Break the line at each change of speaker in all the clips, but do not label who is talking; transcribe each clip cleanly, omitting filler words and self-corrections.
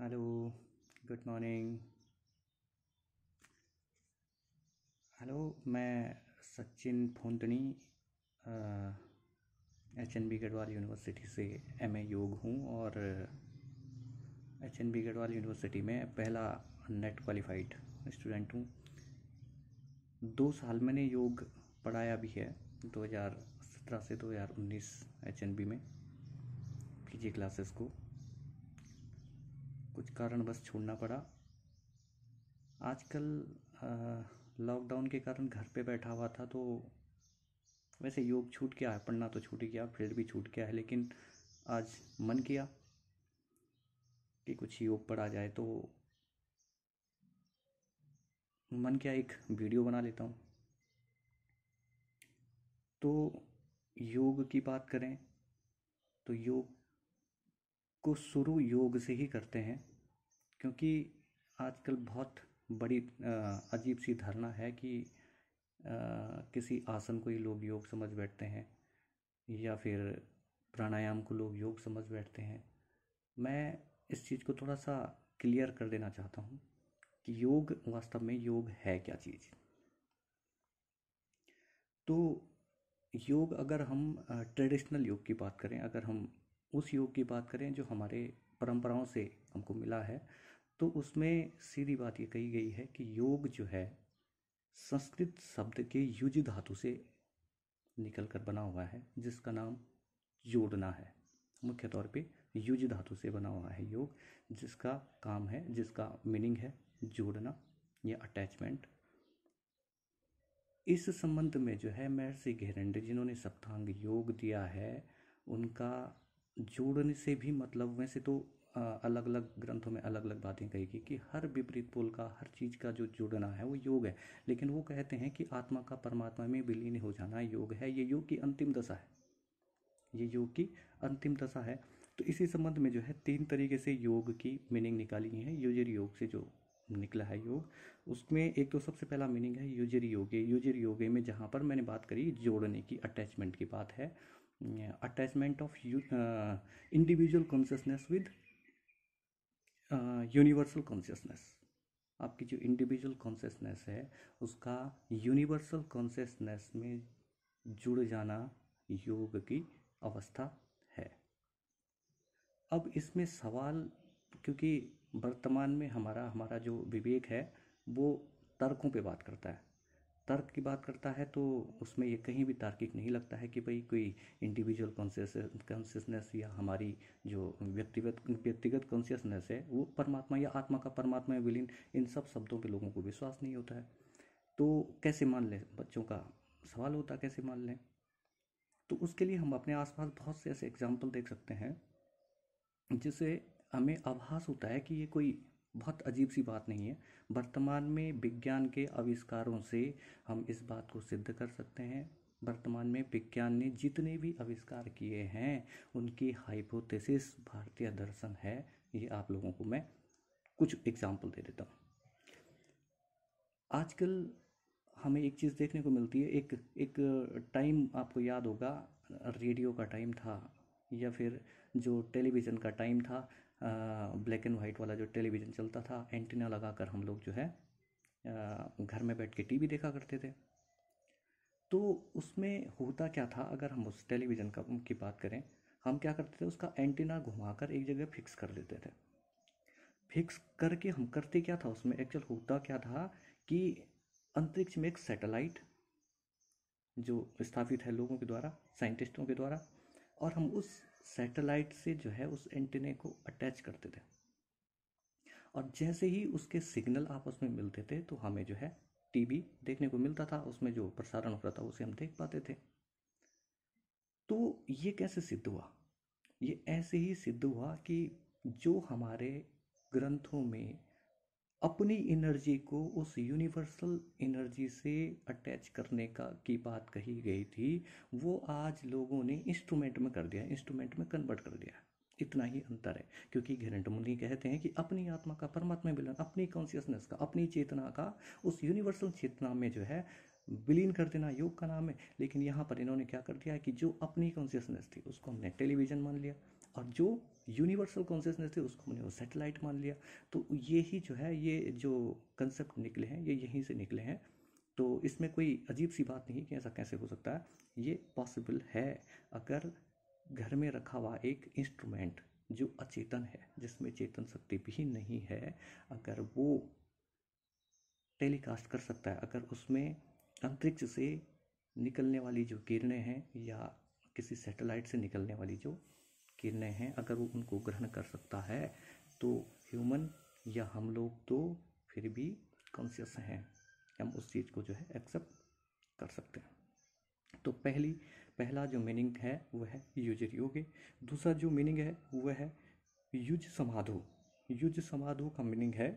Hello, good morning. Hello, मैं Sachin फोंटनी HNB Garhwal university से MA योग हूँ और HNB गढ़वाल यूनिवर्सिटी में पहला नेट क्वालिफाइड स्टूडेंट हूँ। 2 साल मैंने योग पढ़ाया भी है, 2017 से 2019 HNB में PG क्लासेस को। कुछ कारणवश छोड़ना पड़ा। आजकल लॉकडाउन के कारण घर पे बैठा हुआ था, तो वैसे योग छूट गया है, पढ़ना तो छूट ही गया, फील्ड भी छूट गया है, लेकिन आज मन किया कि कुछ योग पढ़ा जाए, तो मन किया एक वीडियो बना लेता हूँ। तो योग की बात करें तो योग को शुरू योग से ही करते हैं, क्योंकि आजकल बहुत बड़ी अजीब सी धारणा है कि किसी आसन को ही लोग योग समझ बैठते हैं या फिर प्राणायाम को लोग योग समझ बैठते हैं। मैं इस चीज़ को थोड़ा सा क्लियर कर देना चाहता हूँ कि योग वास्तव में योग है क्या चीज़। तो योग, अगर हम ट्रेडिशनल योग की बात करें, अगर हम उस योग की बात करें जो हमारे परंपराओं से हमको मिला है, तो उसमें सीधी बात ये कही गई है कि योग जो है संस्कृत शब्द के युज धातु से निकल कर बना हुआ है, जिसका नाम जोड़ना है। मुख्य तौर पे युज धातु से बना हुआ है योग, जिसका काम है, जिसका मीनिंग है जोड़ना या अटैचमेंट। इस संबंध में जो है महर्षि घेरंडे, जिन्होंने सप्तांग योग दिया है, उनका जोड़ने से भी मतलब, वैसे तो अलग अलग ग्रंथों में अलग अलग बातें कही गई कि हर विपरीत पोल का, हर चीज़ का जो जुड़ना है वो योग है, लेकिन वो कहते हैं कि आत्मा का परमात्मा में विलीन हो जाना योग है। ये योग की अंतिम दशा है, ये योग की अंतिम दशा है। तो इसी संबंध में जो है 3 तरीके से योग की मीनिंग निकाली गई है। यूजर योग से जो निकला है योग, उसमें एक तो सबसे पहला मीनिंग है यूजर योगे। यूजर योगे में जहाँ पर मैंने बात करी जोड़ने की, अटैचमेंट की बात है, attachment of individual consciousness with universal consciousness. आपकी जो इंडिविजुअल कॉन्शियसनेस है उसका यूनिवर्सल कॉन्शियसनेस में जुड़ जाना योग की अवस्था है। अब इसमें सवाल, क्योंकि वर्तमान में हमारा हमारा जो विवेक है वो तर्कों पे बात करता है, तर्क की बात करता है, तो उसमें ये कहीं भी तार्किक नहीं लगता है कि भाई कोई इंडिविजुअल कॉन्शियसनेस या हमारी जो व्यक्तिगत कॉन्शियसनेस है वो परमात्मा या आत्मा का परमात्मा में विलीन, इन सब शब्दों पे लोगों को विश्वास नहीं होता है। तो कैसे मान लें, बच्चों का सवाल होता है कैसे मान लें। तो उसके लिए हम अपने आसपास बहुत से ऐसे एग्जाम्पल देख सकते हैं जिससे हमें आभास होता है कि ये कोई बहुत अजीब सी बात नहीं है। वर्तमान में विज्ञान के आविष्कारों से हम इस बात को सिद्ध कर सकते हैं। वर्तमान में विज्ञान ने जितने भी आविष्कार किए हैं उनकी हाइपोथेसिस भारतीय दर्शन है। ये आप लोगों को मैं कुछ एग्जाम्पल दे देता हूँ। आजकल हमें एक चीज़ देखने को मिलती है, एक एक टाइम आपको याद होगा, रेडियो का टाइम था या फिर जो टेलीविज़न का टाइम था, ब्लैक एंड वाइट वाला जो टेलीविज़न चलता था, एंटीना लगाकर हम लोग जो है घर में बैठ के टीवी देखा करते थे। तो उसमें होता क्या था, अगर हम उस टेलीविज़न का की बात करें, हम क्या करते थे, उसका एंटीना घुमाकर एक जगह फिक्स कर देते थे। फिक्स करके हम करते क्या था, उसमें एक्चुअल होता क्या था कि अंतरिक्ष में एक सैटेलाइट जो स्थापित है लोगों के द्वारा, साइंटिस्टों के द्वारा, और हम उस सैटेलाइट से जो है उस एंटीने को अटैच करते थे, और जैसे ही उसके सिग्नल आपस में मिलते थे तो हमें जो है टीवी देखने को मिलता था, उसमें जो प्रसारण होता था उसे हम देख पाते थे। तो ये कैसे सिद्ध हुआ? ये ऐसे ही सिद्ध हुआ कि जो हमारे ग्रंथों में अपनी एनर्जी को उस यूनिवर्सल एनर्जी से अटैच करने का की बात कही गई थी, वो आज लोगों ने इंस्ट्रूमेंट में कर दिया, इंस्ट्रूमेंट में कन्वर्ट कर दिया। इतना ही अंतर है, क्योंकि घेरंट मुनि कहते हैं कि अपनी आत्मा का परमात्मा में विलीन, अपनी कॉन्शियसनेस का, अपनी चेतना का उस यूनिवर्सल चेतना में जो है विलीन कर देना योग का नाम है। लेकिन यहाँ पर इन्होंने क्या कर दिया कि जो अपनी कॉन्शियसनेस थी उसको हमने टेलीविज़न मान लिया, और जो यूनिवर्सल कॉन्शियसनेस थी उसको हमने वो सैटेलाइट मान लिया। तो ये ही जो है, ये जो कंसेप्ट निकले हैं ये यहीं से निकले हैं। तो इसमें कोई अजीब सी बात नहीं कि ऐसा कैसे हो सकता है, ये पॉसिबल है। अगर घर में रखा हुआ एक इंस्ट्रूमेंट जो अचेतन है, जिसमें चेतन शक्ति भी नहीं है, अगर वो टेलीकास्ट कर सकता है, अगर उसमें अंतरिक्ष से निकलने वाली जो किरणें हैं या किसी सैटेलाइट से निकलने वाली जो किरणें हैं, अगर वो उनको ग्रहण कर सकता है, तो ह्यूमन या हम लोग तो फिर भी कॉन्शियस हैं, हम उस चीज़ को जो है एक्सेप्ट कर सकते हैं। तो पहला जो मीनिंग है वह है युजर योगे। दूसरा जो मीनिंग है वह है युज समाधो। युज समाधो का मीनिंग है,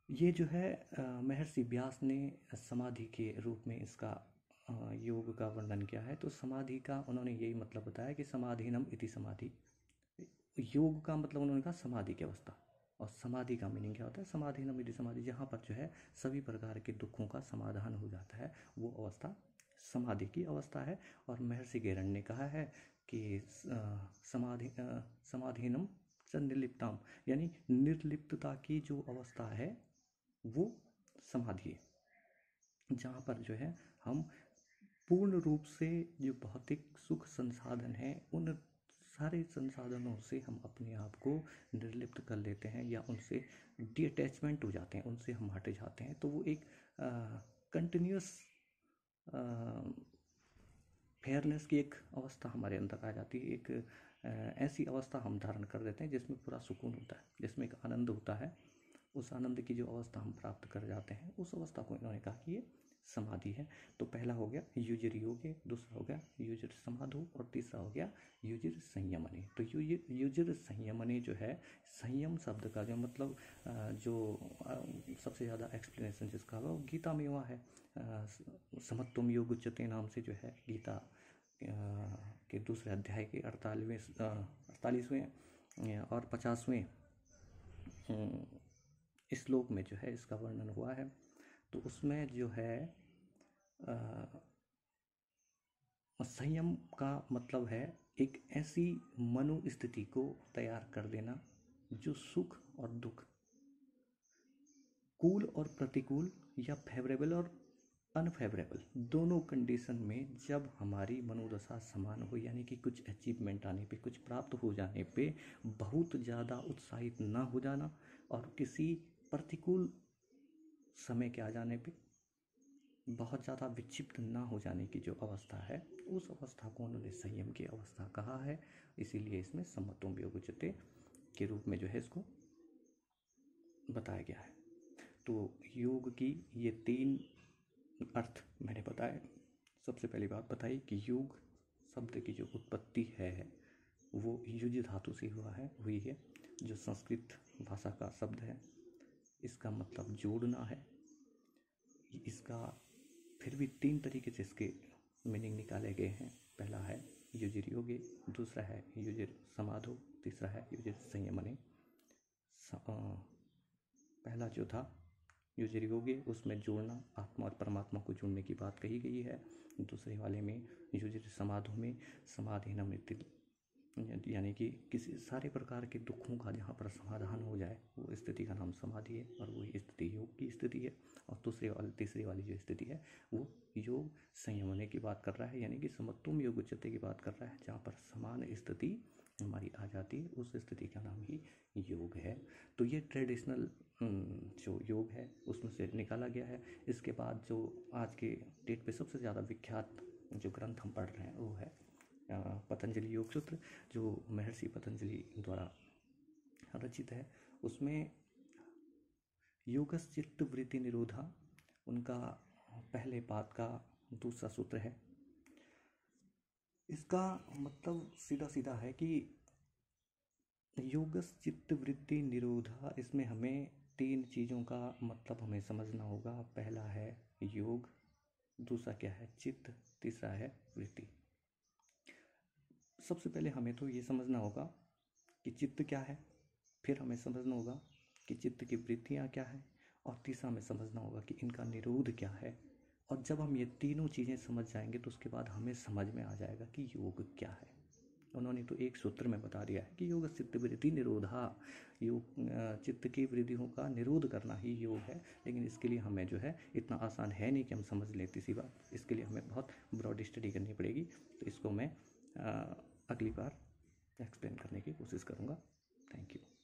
ये जो है महर्षि व्यास ने समाधि के रूप में इसका योग का वर्णन किया है। तो समाधि का उन्होंने यही मतलब बताया कि समाधिनम इति समाधि। योग का मतलब उन्होंने कहा समाधि की अवस्था, और समाधि का मीनिंग क्या होता है, समाधिनम इति समाधि, जहाँ पर जो है सभी प्रकार के दुखों का समाधान हो जाता है, वो अवस्था समाधि की अवस्था है। और महर्षि गेरन ने कहा है कि समाधिनम च निर्लिप्ताम, यानी निर्लिप्तता की जो अवस्था है वो समाधि है, जहाँ पर जो है हम पूर्ण रूप से जो भौतिक सुख संसाधन है, उन सारे संसाधनों से हम अपने आप को निर्लिप्त कर लेते हैं या उनसे डिअटैचमेंट हो जाते हैं, उनसे हम हट जाते हैं। तो वो एक कंटिन्यूस फेयरनेस की एक अवस्था हमारे अंदर आ जाती है। एक ऐसी अवस्था हम धारण कर लेते हैं जिसमें पूरा सुकून होता है, जिसमें एक आनंद होता है। उस आनंद की जो अवस्था हम प्राप्त कर जाते हैं, उस अवस्था को इन्होंने कहा कि ये समाधि है। तो पहला हो गया युजर योगे, दूसरा हो गया युजर समाधो, और तीसरा हो गया युजर संयमने। तो युजर संयमने जो है, संयम शब्द का जो मतलब जो सबसे ज़्यादा एक्सप्लेनेशन जिसका होगा वो गीता में हुआ है। समत्वम योग उच्यते नाम से जो है गीता के दूसरे अध्याय के 48वें और 50वें श्लोक में जो है इसका वर्णन हुआ है। तो उसमें जो है संयम का मतलब है एक ऐसी मनोस्थिति को तैयार कर देना जो सुख और दुख, कूल और प्रतिकूल, या फेवरेबल और अनफेवरेबल, दोनों कंडीशन में जब हमारी मनोदशा समान हो, यानी कि कुछ अचीवमेंट आने पे, कुछ प्राप्त हो जाने पे बहुत ज़्यादा उत्साहित ना हो जाना, और किसी प्रतिकूल समय के आ जाने पे बहुत ज़्यादा विक्षिप्त ना हो जाने की जो अवस्था है, उस अवस्था को उन्होंने संयम की अवस्था कहा है। इसीलिए इसमें समत्वम योगोच्यते के रूप में जो है इसको बताया गया है। तो योग की ये 3 अर्थ मैंने बताए। सबसे पहली बात बताई कि योग शब्द की जो उत्पत्ति है वो युज धातु से हुई है, जो संस्कृत भाषा का शब्द है। इसका मतलब जोड़ना है। इसका फिर भी 3 तरीके से इसके मीनिंग निकाले गए हैं। पहला है युजिर योगे, दूसरा है युजिर समाधो, तीसरा है युजिर संयमने। पहला जो था युजिर योगे, उसमें जोड़ना, आत्मा और परमात्मा को जोड़ने की बात कही गई है। दूसरे वाले में युजिर समाधो में समाधि नमृति, यानी कि किसी सारे प्रकार के दुखों का जहाँ पर समाधान हो जाए, वो स्थिति का नाम समाधि है, और वही स्थिति योग की स्थिति है। और तीसरी वाली जो स्थिति है वो योग संयमने की बात कर रहा है, यानी कि समत्वम योग उच्यते की बात कर रहा है, जहाँ पर समान स्थिति हमारी आ जाती है, उस स्थिति का नाम ही योग है। तो ये ट्रेडिशनल जो योग है उसमें से निकाला गया है। इसके बाद जो आज के डेट पे सबसे ज़्यादा विख्यात जो ग्रंथ हम पढ़ रहे हैं वो है पतंजलि योग सूत्र, जो महर्षि पतंजलि द्वारा रचित है। उसमें योगश्चित्त वृत्ति निरोधा उनका पहले पाद का दूसरा सूत्र है। इसका मतलब सीधा सीधा है कि योगश्चित्त वृत्ति निरोधा, इसमें हमें 3 चीज़ों का मतलब हमें समझना होगा। पहला है योग, दूसरा क्या है चित्त, तीसरा है वृत्ति। सबसे पहले हमें तो ये समझना होगा कि चित्त क्या है, फिर हमें समझना होगा कि चित्त की वृत्तियाँ क्या हैं, और तीसरा हमें समझना होगा कि इनका निरोध क्या है। और जब हम ये तीनों चीज़ें समझ जाएंगे तो उसके बाद हमें समझ में आ जाएगा कि योग क्या है। उन्होंने तो एक सूत्र में बता दिया है कि योग चित्त वृत्ति निरोधा, योग चित्त की वृत्तियों का निरोध करना ही योग है। लेकिन इसके लिए हमें जो है इतना आसान है नहीं कि हम समझ लें इसी बात, इसके लिए हमें बहुत ब्रॉड स्टडी करनी पड़ेगी। तो इसको मैं अगली बार एक्सप्लेन करने की कोशिश करूँगा। Thank you.